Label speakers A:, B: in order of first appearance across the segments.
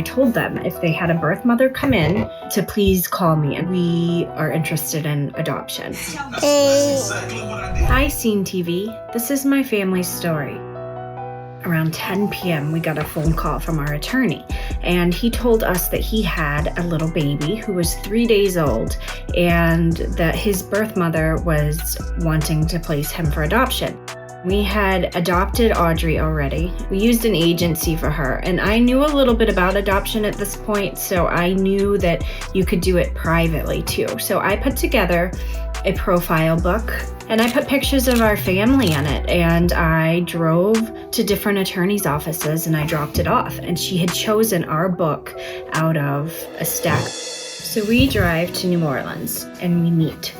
A: I told them if they had a birth mother come in to please call me, and we are interested in adoption. Hi, Scene TV. This is my family's story. Around 10 p.m., we got a phone call from our attorney, and he told us that he had a little baby who was 3 days old and that his birth mother was wanting to place him for adoption. We had adopted Audrey already. We used an agency for her, and I knew a little bit about adoption at this point, so I knew that you could do it privately too. So I put together a profile book, and I put pictures of our family in it, and I drove to different attorneys' offices and I dropped it off, and she had chosen our book out of a stack. So we drive to New Orleans and we meet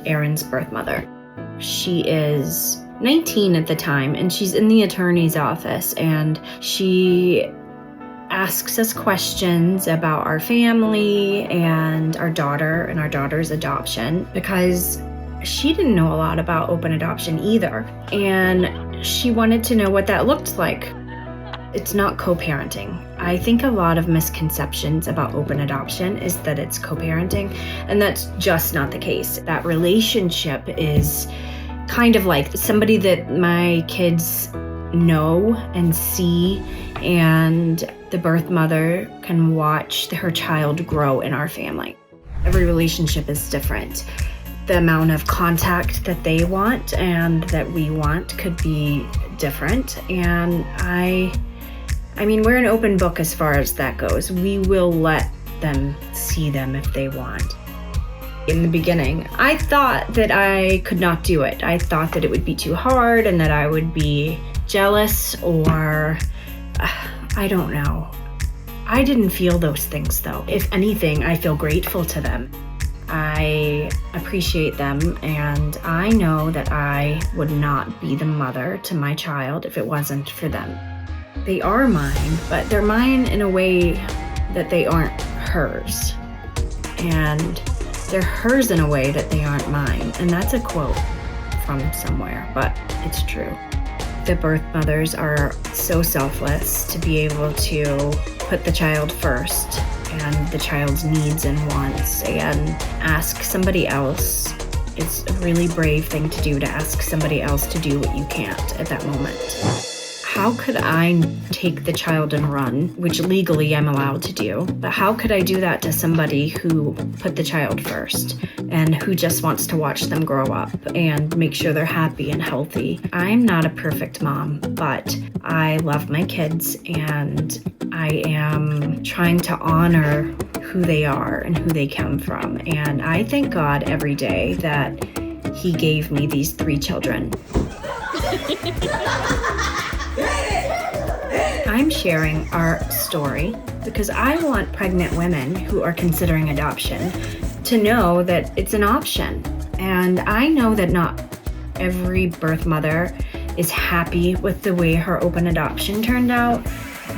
A: Aaron's birth mother. She is 19 at the time, and she's in the attorney's office, and she asks us questions about our family and our daughter and our daughter's adoption, because she didn't know a lot about open adoption either, and she wanted to know what that looked like. It's not co-parenting. I think a lot of misconceptions about open adoption is that it's co-parenting, and that's just not the case. That relationship is kind of like somebody that my kids know and see, and the birth mother can watch her child grow in our family. Every relationship is different. The amount of contact that they want and that we want could be different, and I mean, we're an open book as far as that goes. We will let them see them if they want. In the beginning, I thought that I could not do it. I thought that it would be too hard and that I would be jealous, or I don't know. I didn't feel those things though. If anything, I feel grateful to them. I appreciate them, and I know that I would not be the mother to my child if it wasn't for them. They are mine, but they're mine in a way that they aren't hers. And they're hers in a way that they aren't mine. And that's a quote from somewhere, but it's true. The birth mothers are so selfless to be able to put the child first and the child's needs and wants, and ask somebody else. It's a really brave thing to do, to ask somebody else to do what you can't at that moment. How could I take the child and run, which legally I'm allowed to do, but how could I do that to somebody who put the child first and who just wants to watch them grow up and make sure they're happy and healthy? I'm not a perfect mom, but I love my kids, and I am trying to honor who they are and who they come from. And I thank God every day that He gave me these 3 children. I'm sharing our story because I want pregnant women who are considering adoption to know that it's an option. And I know that not every birth mother is happy with the way her open adoption turned out,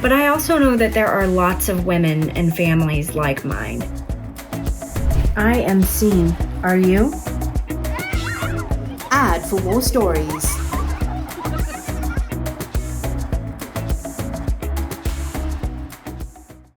A: but I also know that there are lots of women and families like mine. I am seen. Are you?
B: Add for more stories.